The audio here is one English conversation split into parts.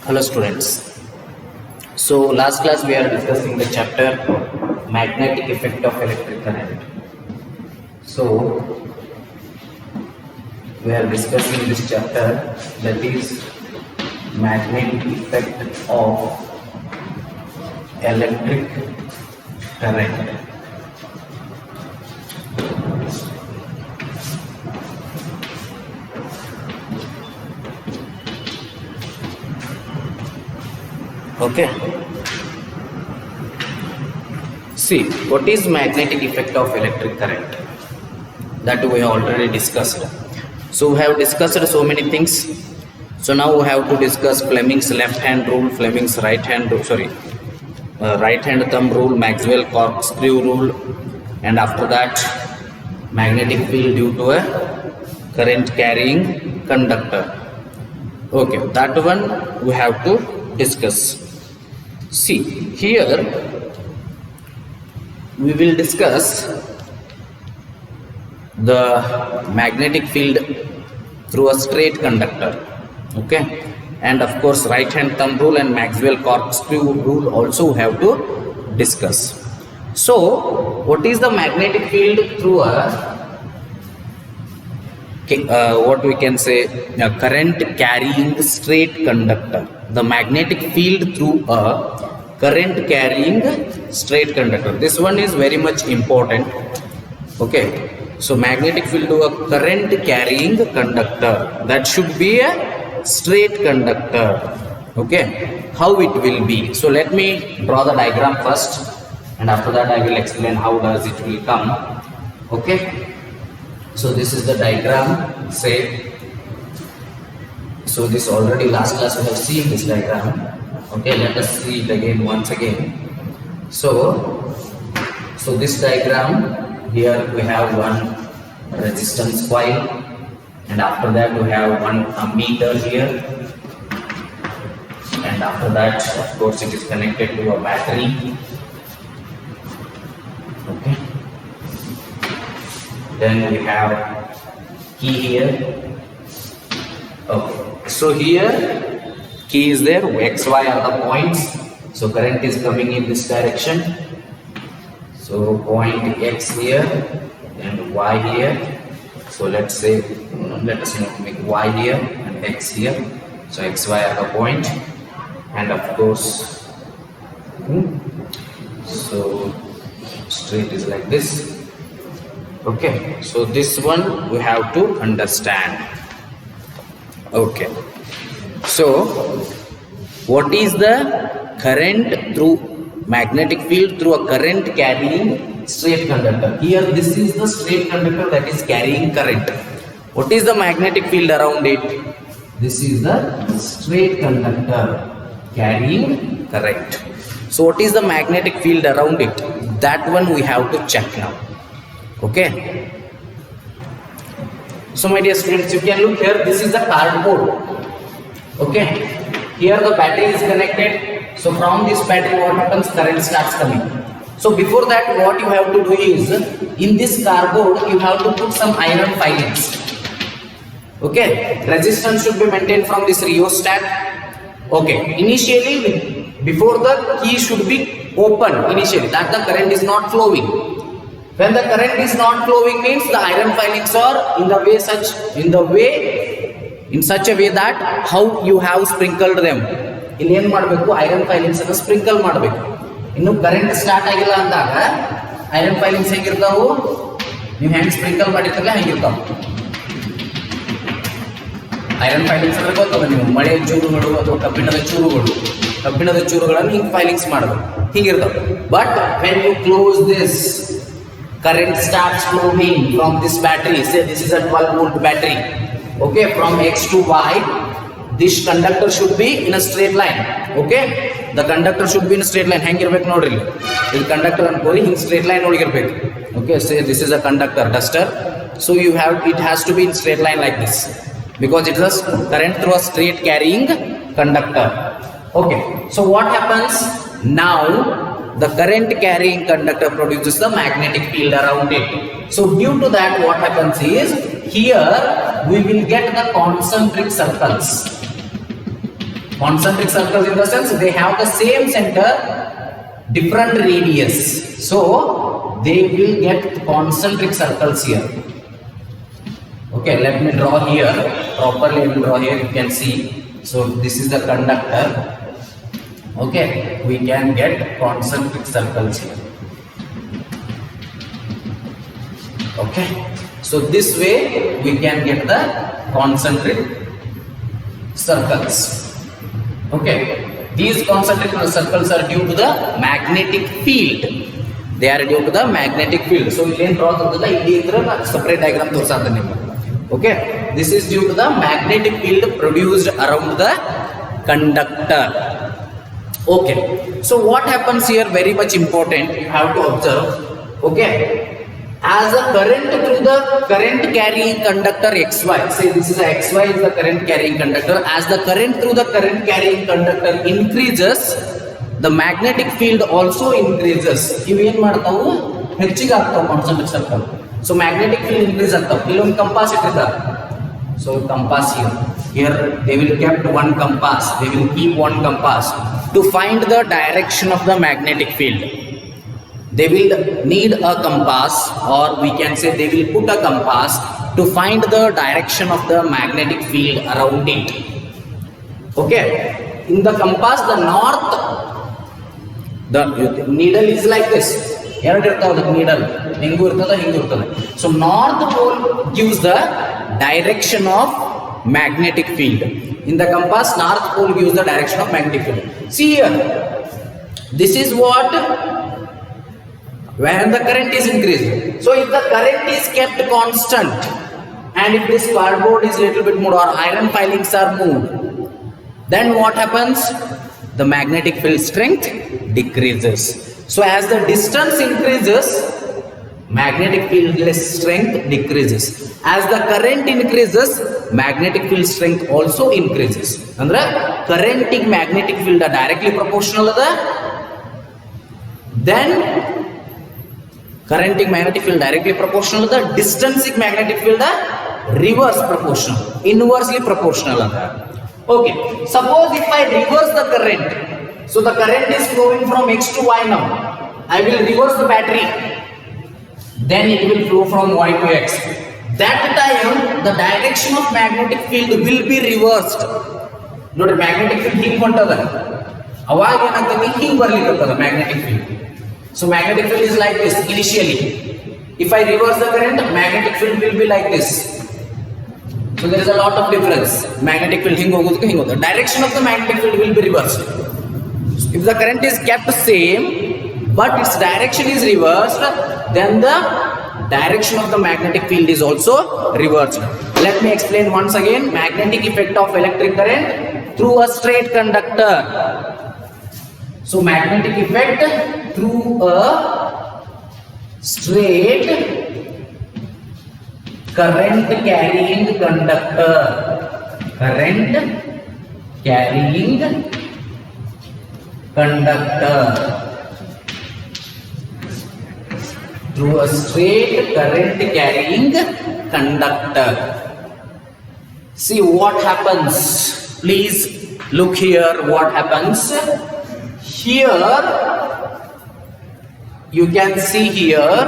Hello students. So last class we are discussing the chapter magnetic effect of electric current. So we are discussing this chapter, that is magnetic effect of electric current. Okay. See, what is magnetic effect of electric current? That we have already discussed. So we have discussed so many things. So now we have to discuss Fleming's left hand rule, Fleming's right hand thumb rule, Maxwell corkscrew rule, and after that magnetic field due to a current carrying conductor. Okay, that one we have to discuss. See, here we will discuss the magnetic field through a straight conductor. Okay, and of course right hand thumb rule and Maxwell corkscrew rule also have to discuss. So what is the magnetic field through what we can say a current carrying straight conductor? The magnetic field through a current carrying straight conductor. This one is very much important. Okay, so magnetic field to a current carrying conductor, that should be a straight conductor. Okay, how it will be? So let me draw the diagram first, and after that I will explain how does it will come. Okay, so this is the diagram. Say, so this already last class we have seen this diagram. Okay, let us see it again once again. So this diagram, here we have one resistance coil, and after that we have one ammeter here, and after that of course it is connected to a battery. Okay, then we have key here. Okay, so here key is there, XY are the points, so current is coming in this direction. So point X here and Y here. So let us make Y here and X here. So XY are the point, and of course so straight is like this. Okay, so this one we have to understand. Okay, so what is the current through magnetic field through a current carrying straight conductor? Here this is the straight conductor that is carrying current. What is the magnetic field around it? This is the straight conductor carrying current. So what is the magnetic field around it? That one we have to check now. Okay, so my dear students, you can look here, this is the cardboard. Okay, here the battery is connected. So from this battery what happens? Current starts coming. So before that what you have to do is, in this cardboard you have to put some iron filings. Okay, resistance should be maintained from this rheostat. Okay, initially before the key should be open, initially that the current is not flowing. When the current is not flowing means the iron filings are in such a way that how you have sprinkled them. ಇಲ್ಲಿ ಏನು ಮಾಡಬೇಕು, iron filings ಅನ್ನು sprinkle ಮಾಡಬೇಕು. ಇನ್ನು current start ಆಗಿಲ್ಲ ಅಂದಾಗ iron filings ಹೇಗಿರ್ತಾವು, ನೀವು ಹೆಂಗೆ ಸ್ಪ್ರಿಂಕಲ್ ಮಾಡಿರ್ತಾರಲ್ಲ ಹೆಂಗಿರ್ತಾವ. ಐರನ್ ಫೈಲಿಂಗ್ಸ್ ಅಂದ್ರೆ ಗೊತ್ತಲ್ಲ, ನೀವು ಮಳೆಯ ಚೂರುಗಳು ಅಥವಾ ಕಬ್ಬಿಣದ ಚೂರುಗಳನ್ನು ಹಿಂಗೆ ಫೈಲಿಂಗ್ಸ್ ಮಾಡಬೇಕು, ಹಿಂಗಿರ್ತಾವೆ. But when you close this, current starts flowing from this battery. Say this is a 12 volt battery. Okay, from X to Y, this conductor should be in a straight line. Okay, the conductor should be in a straight line. Hangirbeku nodri, this conductor ankori hing straight line nodgirbeku. Okay, say this is a conductor duster, so it has to be in straight line like this, because it is a current through a straight carrying conductor. Okay, so what happens now? The current carrying conductor produces the magnetic field around it. So due to that what happens is, here we will get the concentric circles. Concentric circles in the sense they have the same center, different radius, so they will get concentric circles here. Okay, let me draw here properly. I will draw here, you can see. So this is the conductor. Okay, we can get concentric circles here. Okay, so this way we can get the concentric circles. Okay, these concentric circles are due to the magnetic field. They are due to the magnetic field. So we can draw the separate diagram. Okay, this is due to the magnetic field produced around the conductor. Okay, so what happens here, very much important, you have to observe. Okay, as a current through the current carrying conductor XY, say this is a XY is the current carrying conductor. As the current through the current carrying conductor increases, the magnetic field also increases. Ivu ಏನು ಮಾಡ್ತಾವು, ಹೆಚ್ಚಿಗೆ ಆಗ್ತಾವು concentric circle. So magnetic field increase ಆಗ್ತಾವು. ಇಲ್ಲೊಂದು compass ಇಟ್ಟಿದ್ದಾರೆ. So compass here they will kept one compass. They will keep one compass to find the direction of the magnetic field. They will need a compass, or we can say they will put a compass to find the direction of the magnetic field around it. Okay, in the compass, the north, the needle is like this. The needle, so north pole gives the direction of magnetic field. In the compass, north pole gives the direction of magnetic field. See here, this is what, when the current is increased. So if the current is kept constant, and if this cardboard is little bit moved, or iron filings are moved, then what happens? The magnetic field strength decreases. So as the distance increases, magnetic field strength decreases. As the current increases, magnetic field strength also increases. Andre current magnetic field are directly proportional ada, then current magnetic field directly proportional ada, distance magnetic field are reverse proportional, inversely proportional ada. Okay, suppose if I reverse the current, so the current is flowing from X to Y now, I will reverse the battery, then it will flow from Y to X. That time the direction of magnetic field will be reversed. Note, magnetic field hinge kontada, aವಾಗ ಏನಾಗ್ತದೆ, ಹಿಂಗೆ ಬರ್ಲಿಕ್ಕೆ magnetic field. So magnetic field is like this initially. If I reverse the current, magnetic field will be like this. So there is a lot of difference. Magnetic field hinge ಹೋಗೋದಕ್ಕೆ ಹಿಂಗೆ ಹೋಗುತ್ತೆ. Direction of the magnetic field will be reversed. If the current is kept same, but its direction is reversed, then the direction of the magnetic field is also reversed. Let me explain once again. Magnetic effect of electric current through a straight conductor. So magnetic effect through a straight current carrying conductor. Current carrying conductor. Through a straight current carrying conductor. See what happens. Please look here what happens. Here you can see here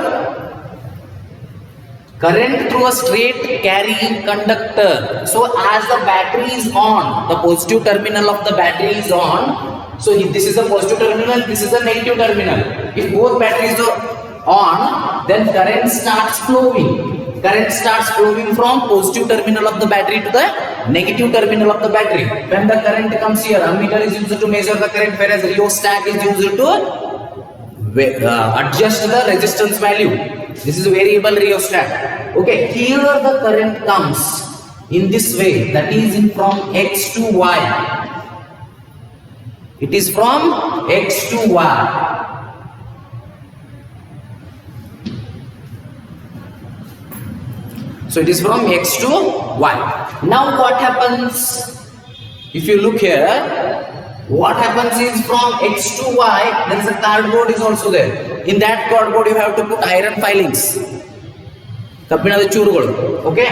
current through a straight carrying conductor. So as the battery is on, the positive terminal of the battery is on. So if this is a positive terminal, this is a negative terminal. If both batteries are on, then current starts flowing. Current starts flowing from positive terminal of the battery to the negative terminal of the battery. When the current comes here, ammeter is used to measure the current, whereas rheostat is used to adjust the resistance value. This is a variable rheostat. Okay, here the current comes in this way, that is from X to Y. It is from X to Y. So it is from X to Y. Now what happens? If you look here, what happens is from X to Y, there is a cardboard is also there. In that cardboard you have to put iron filings. Okay.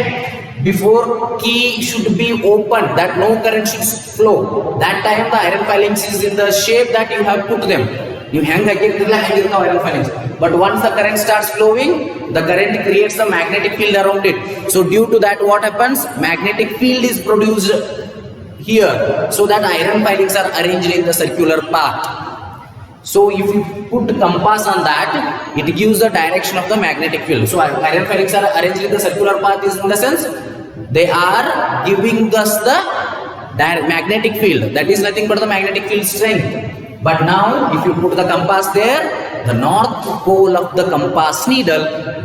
before key should be opened, that no current should flow. That time the iron filings is in the shape that you have put them. You hang iron filings. But once the current starts flowing, the current creates a magnetic field around it. So due to that, what happens? Magnetic field is produced here, so that iron filings are arranged in the circular path. So if you put compass on that, it gives the direction of the magnetic field. So iron filings are arranged in the circular path is in the sense they are giving us the magnetic field. That is nothing but the magnetic field strength. But now if you put the compass there, the north pole of the compass needle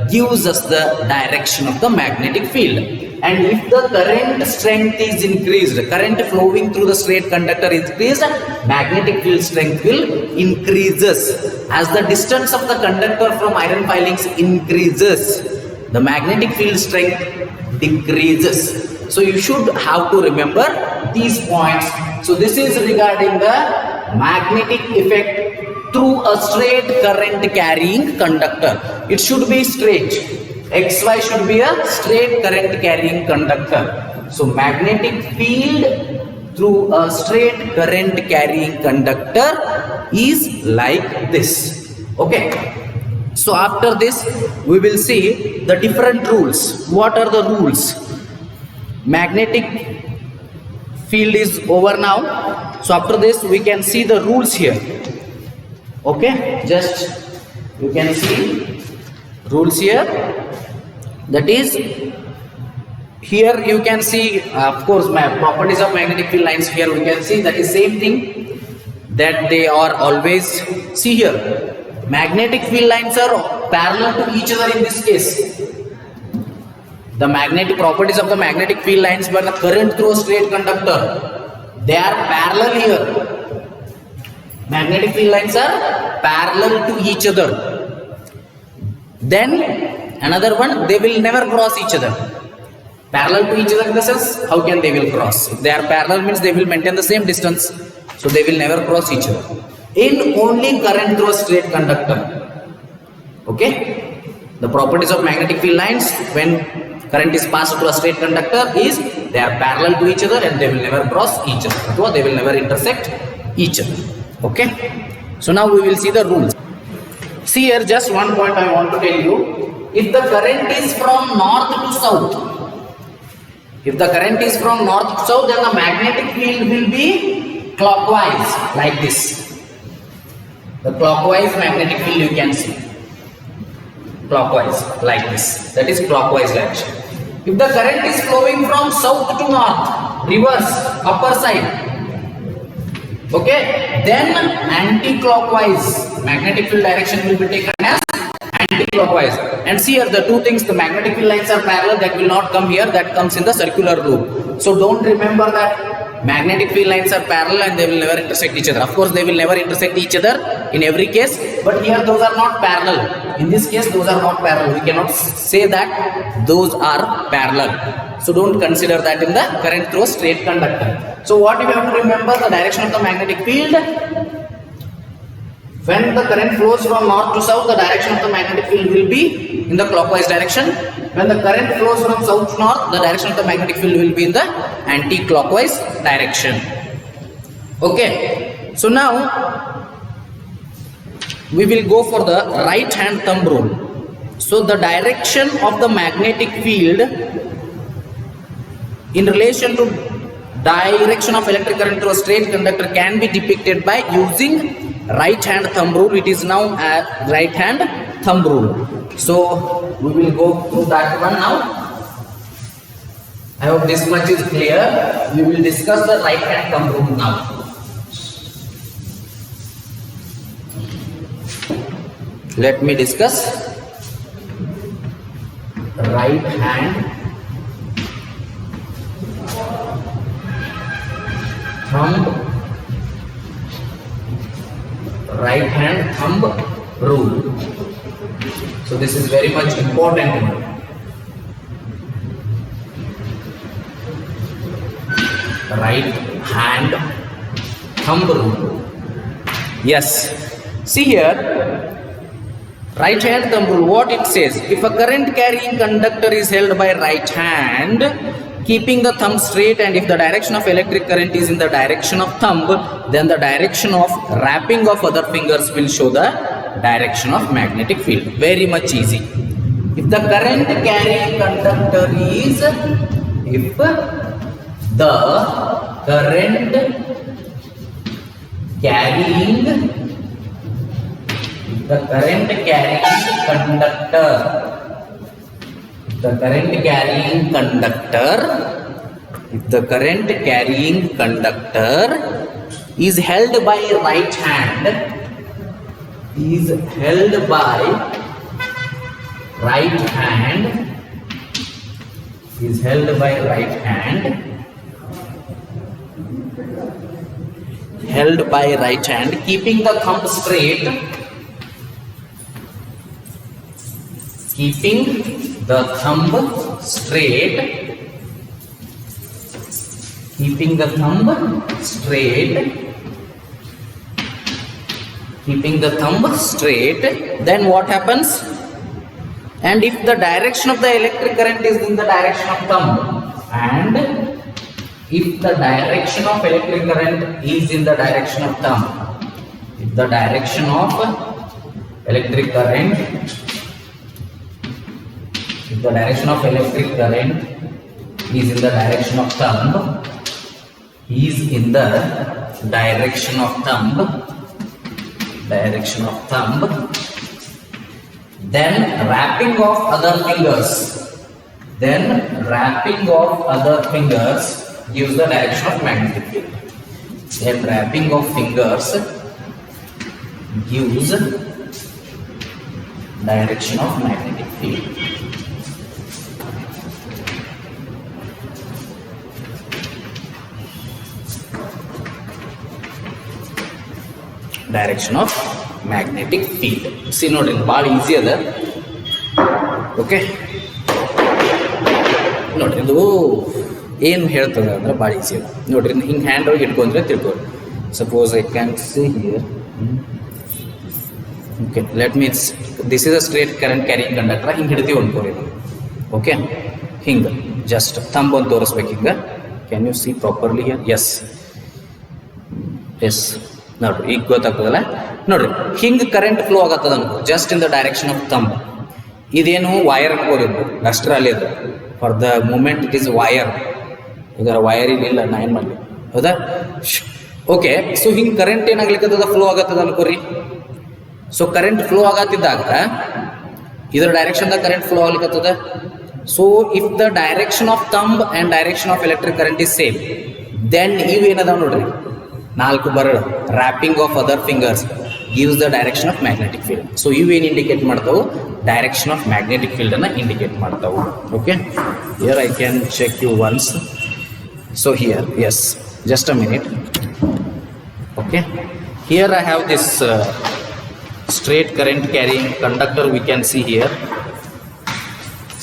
gives us the direction of the magnetic field. And if the current strength is increased, current flowing through the straight conductor is increased, magnetic field strength will increases. As the distance of the conductor from iron filings increases, the magnetic field strength decreases. So you should have to remember these points. So this is regarding the magnetic effect through a straight current carrying conductor. It should be straight. XY should be a straight current carrying conductor. So magnetic field through a straight current carrying conductor is like this. Okay. So after this we will see the different rules. What are the rules? Magnetic field is over now. So after this we can see the rules here. Okay, just you can see rules here. That is, here you can see of course my properties of magnetic field lines. Here we can see that is same thing, that they are always, see here, magnetic field lines are parallel to each other in this case. The magnetic properties of the magnetic field lines when the current through a straight conductor, they are parallel here. Magnetic field lines are parallel to each other. Then another one, they will never cross each other. Parallel to each other in the sense, how can they will cross? If they are parallel means they will maintain the same distance. So they will never cross each other. In only current through a straight conductor. Okay? The properties of magnetic field lines when current is passed through a straight conductor is they are parallel to each other and they will never cross each other. So they will never intersect each other. Okay? So now we will see the rules. See here, just one point I want to tell you. If the current is from north to south, if the current is from north to south, then the magnetic field will be clockwise like this. The clockwise magnetic field you can see. Clockwise like this. That is clockwise direction. If the current is flowing from south to north, reverse, upper side, okay, then anti-clockwise magnetic field direction will be taken as anti-clockwise. And see here the two things, the magnetic field lines are parallel, that will not come here, that comes in the circular loop. So don't remember that magnetic field lines are parallel and they will never intersect each other. Of course they will never intersect each other in every case, but here those are not parallel. In this case those are not parallel. We cannot say that those are parallel. So don't consider that in the current through a straight conductor. So what you have to remember, the direction of the magnetic field. When the current flows from north to south, the direction of the magnetic field will be in the clockwise direction. When the current flows from south to north, the direction of the magnetic field will be in the anti-clockwise direction. Okay. So now we will go for the right hand thumb rule. So the direction of the magnetic field in relation to direction of electric current through a straight conductor can be depicted by using right hand thumb rule. It is now a right hand thumb rule. So we will go through that one now. I hope this much is clear. We will discuss the right hand thumb rule now. Let me discuss right hand thumb rule. So this is very much important. Right hand thumb rule. Yes. See here, Right hand thumb rule, what it says? If a current carrying conductor is held by right hand, keeping the thumb straight, and if the direction of electric current is in the direction of thumb, then the direction of wrapping of other fingers will show the direction of magnetic field. Very much easy. If the current carrying conductor is, if the current carrying conductor, if the current carrying conductor is held by right hand, is held by right hand, keeping the thumb straight, keeping the thumb straight, then what happens? And if the direction of the electric current is in the direction of thumb, and if the direction of electric current is in the direction of thumb, if the direction of electric current is in the direction of thumb, then wrapping of other fingers gives the direction of magnetic field. Then wrapping of fingers gives direction of magnetic field. Direction of magnetic field. See, ನೋಡ್ರಿ ಭಾಳ easy ಅದ. Okay, ನೋಡ್ರಿ ಇದು ಏನು ಹೇಳ್ತದೆ ಅಂದ್ರೆ ಭಾಳ easy ಅದ. ನೋಡ್ರಿ ಹಿಂಗೆ ಹ್ಯಾಂಡ್ ಒಳಗೆ ಇಟ್ಕೊಂಡ್ರೆ ತಿಳ್ಕೊರಿ. Suppose I can see here. Okay, let means this is a straight current carrying conductor. ಹಿಂಗೆ ಹಿಡ್ತೀವಿ ಅನ್ಕೋರಿ. ಓಕೆ, ಹಿಂಗೆ ಜಸ್ಟ್ ಥಂಬ್ ಒಂದು ತೋರಿಸ್ಬೇಕು. ಹಿಂಗೆ can you see properly here? Yes ನೋಡ್ರಿ, ಈಗ ಗೊತ್ತಾಗ್ತದಲ್ಲ. ನೋಡ್ರಿ ಹಿಂಗೆ ಕರೆಂಟ್ ಫ್ಲೋ ಆಗತ್ತದ ಅನ್ಕೋ, just in the direction of thumb. ಇದೇನು ವೈರ್ ಅನ್ಕೋದಿದ್ದು ಅಷ್ಟರಲ್ಲಿ ಅದು. For the moment it is wire. ಈಗ ವೈರ್ ಇಲ್ಲ, ನಾ ಏನು ಮಾಡಲಿ, ಹೌದಾ? ಓಕೆ, ಸೊ ಹಿಂಗೆ ಕರೆಂಟ್ ಏನಾಗ್ಲಿಕ್ಕದ ಫ್ಲೋ ಆಗತ್ತದ ಅನ್ಕೋರಿ. ಸೊ ಕರೆಂಟ್ ಫ್ಲೋ ಆಗತ್ತಿದ್ದಾಗ ಇದರ ಡೈರೆಕ್ಷನ್ದಾಗ ಕರೆಂಟ್ ಫ್ಲೋ ಆಗ್ಲಿಕ್ಕತ್ತದ. So if the direction of thumb and direction of electric current is same, then ಇವೇನದಾವ ನೋಡ್ರಿ 4 ಬರಳು, wrapping of other fingers gives the direction of magnetic field. So ಇವೇನು ಇಂಡಿಕೇಟ್ ಮಾಡ್ತಾವು? Direction of magnetic field ಅನ್ನ indicate ಮಾಡ್ತಾವು. Okay, here I can check you once. So here, yes, just a minute. Okay, here I have this straight current carrying conductor. We can see here.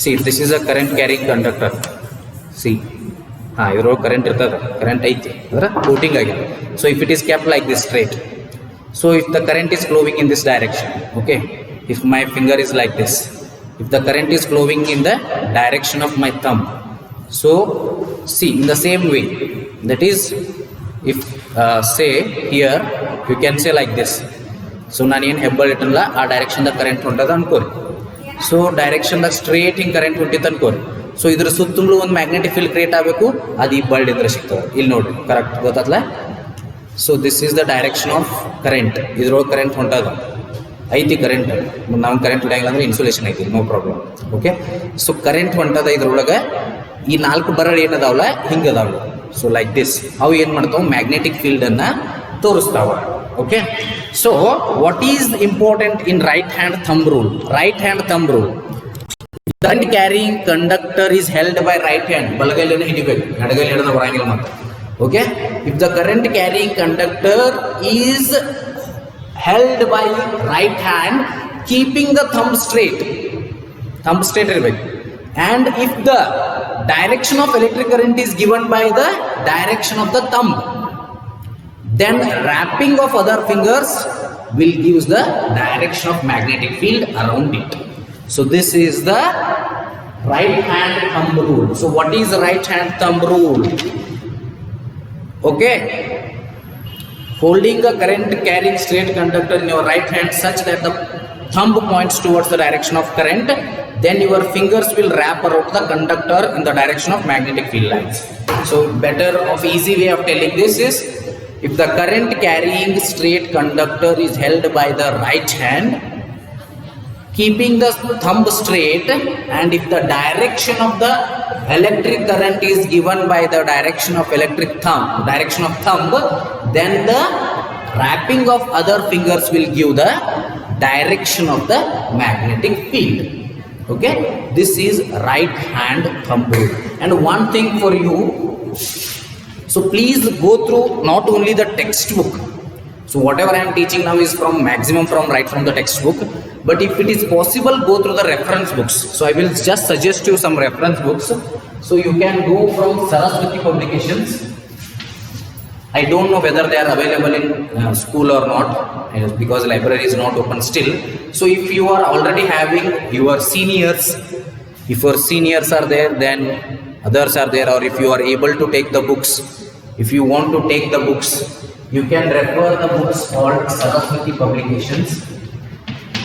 See, this is a current carrying conductor. See, ಇದ್ರೊಳಗೆ current ಇರ್ತದೆ, current ಐತಿ, ಅಂದ್ರೆ coating ಆಗಿದೆ. So if it is kept like this straight, so if the current is flowing in this direction, okay, if my finger is like this, if the current is flowing in the direction of my thumb, so see in the same way, that is if say here you can say like this. So ನಾನು ಏನು ಹೆಬ್ಬಲ್ ಇಟ್ಟಲ್ಲ, ಆ ಡೈರೆಕ್ಷನ್ದಾಗ current ಹೊಂಟದ ಅನ್ಕೋರಿ. So ಡೈರೆಕ್ಷನ್ದಾಗ straight ಹಿಂಗೆ current ಹೊಂಟಿತ್ತು ಅನ್ಕೋರಿ. So ಇದ್ರ ಸುತ್ತಲೂ ಒಂದು ಮ್ಯಾಗ್ನೆಟಿಕ್ ಫೀಲ್ಡ್ ಕ್ರಿಯೇಟ್ ಆಗಬೇಕು, ಅದು ಈ ಬಲ್ಡ್ ಇದ್ರೆ ಸಿಗ್ತದೆ. ಇಲ್ಲಿ ನೋಡ್ರಿ, ಕರೆಕ್ಟ್ ಗೊತ್ತಾಗ್ಲ. So this is the direction of current. ಇದ್ರೊಳಗೆ ಕರೆಂಟ್ ಹೊಂಟದ ಐತಿ, ಕರೆಂಟ್ ನಾವು ಕರೆಂಟ್ ಹೊಡೆಯಂಗಿಲ್ಲ ಅಂದ್ರೆ ಇನ್ಸುಲೇಷನ್ ಐತಿ, no problem. Okay, so current ಹೊಂಟದ ಇದ್ರೊಳಗೆ. ಈ 4 ಬರಳು ಏನದಾವಲ್ಲ ಹಿಂಗೆ ಅದಾವ. ಸೊ ಲೈಕ್ ದಿಸ್, ಅವು ಏನು ಮಾಡ್ತಾವೆ? ಮ್ಯಾಗ್ನೆಟಿಕ್ ಫೀಲ್ಡನ್ನು ತೋರಿಸ್ತಾವ. Okay, so what is important in right hand thumb rule? Right hand thumb rule, current carrying conductor is held by right hand. ಬಲಗೈಲನ್ನು ಹಿಡಿಬೇಕು, ಎಡಗೈಲಿ ಹಿಡಿದ ಬರಂಗಿಲ್ಲ ಮತ್ತೆ. Okay, if the current carrying conductor is held by right hand, keeping the thumb straight ಇರಬೇಕು. and if the direction of electric current is given by the direction of the thumb, then wrapping of other fingers will give the direction of magnetic field around it. So this is the right hand thumb rule. So what is the right hand thumb rule? Okay, holding a current carrying straight conductor in your right hand such that the thumb points towards the direction of current, then your fingers will wrap around the conductor in the direction of magnetic field lines. So better of easy way of telling this is, if the current carrying straight conductor is held by the right hand, keeping the thumb straight, and if the direction of the electric current is given by the direction of thumb, then the wrapping of other fingers will give the direction of the magnetic field. Okay, this is right hand thumb rule. And one thing for you, so please go through not only the textbook. So whatever I am teaching now is maximum right from the textbook, but if it is possible, go through the reference books. So I will just suggest you some reference books. So you can go from Saraswati Publications. I don't know whether they are available in school or not, because library is not open still. So if you are already having your seniors, if your seniors are there, then others are there, or if you are able to take the books, if you want to take the books, you can refer the books called Saraswati Publications.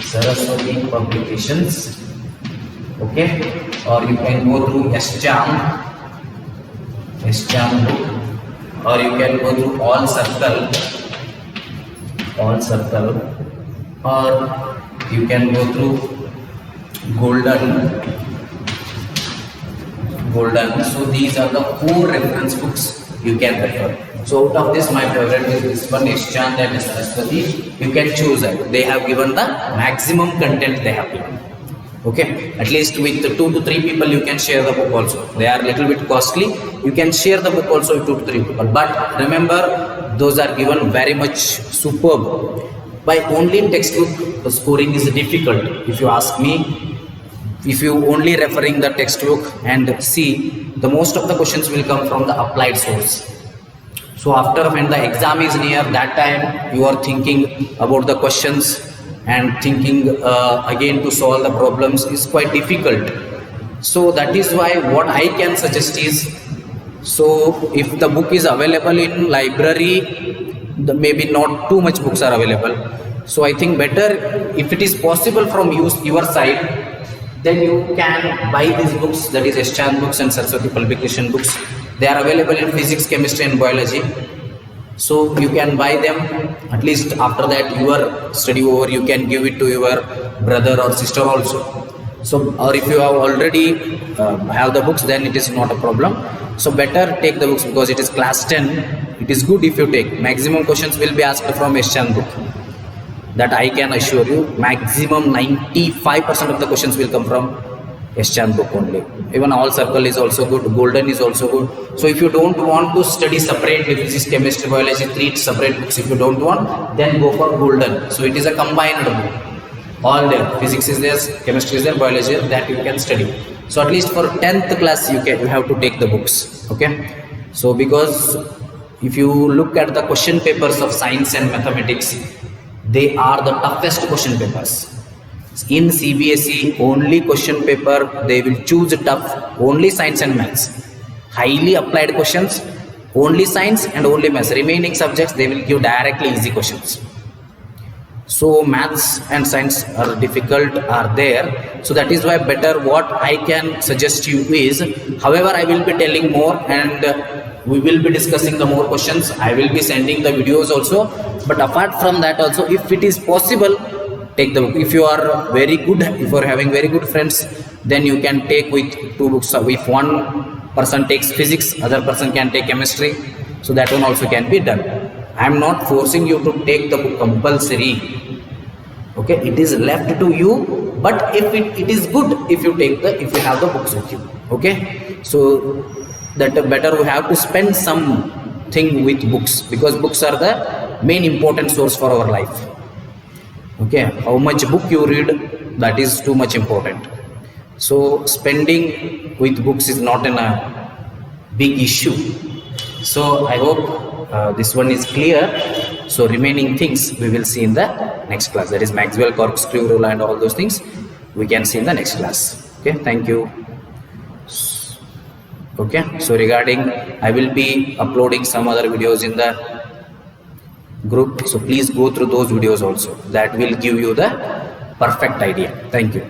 Saraswati Publications. Okay, or you can go through Escham book, or you can go through All Circle, or you can go through Golden. So these are the 4 reference books you can refer. So out of this, my favorite is this one, Escham and Saraswati. You can choose it. They have given the maximum content they have given. Okay, at least with 2 to 3 people you can share the book also. They are little bit costly. You can share the book also with 2 to 3 people. But remember, those are given very much superb. By only textbook, the scoring is difficult. If you ask me, if you only referring the textbook and see, the most of the questions will come from the applied source. So after when the exam is near, that time you are thinking about the questions and thinking again to solve the problems is quite difficult. So that is why what I can suggest is, so if the book is available in library, maybe not too much books are available. So I think better if it is possible from your side, then you can buy these books, that is Escham books and Saraswati Publication books. They are available in physics, chemistry and biology. So you can buy them. At least after that your study over, you can give it to your brother or sister also. So, or if you have already have the books, then it is not a problem. So better take the books, because it is class 10. It is good if you take. Maximum questions will be asked from Escham book. That I can assure you, maximum 95% of the questions will come from Escham book only. Even All Circle is also good, Golden is also good. So if you don't want to study separately, physics, chemistry, biology, 3 separate books, if you don't want, then go for Golden. So it is a combined book. All there, physics is there, chemistry is there, biology is there, that you can study. So at least for 10th class you have to take the books. Okay. So because if you look at the question papers of science and mathematics, they are the toughest question papers. In CBSE, only question paper they will choose tough, only science and maths. Highly applied questions, only science and only maths. Remaining subjects they will give directly easy questions. So maths and science are difficult, are there. So that is why better what I can suggest you is, however I will be telling more and we will be discussing the more questions. I will be sending the videos also. But apart from that also, if it is possible, take the book. If you are very good, if you are having very good friends, then you can take with 2 books. So if one person takes physics, other person can take chemistry. So that one also can be done. I am not forcing you to take the book compulsory. Okay, it is left to you. But if it is good if you have the books with you. Okay, so that better we have to spend something with books, because books are the main important source for our life. Okay, how much book you read, that is too much important. So spending with books is not a big issue. So I hope this one is clear. So remaining things we will see in the next class, that is Maxwell corkscrew rule and all those things we can see in the next class. Okay, thank you. Okay, so regarding, I will be uploading some other videos in the group, so please go through those videos also. That will give you the perfect idea. Thank you.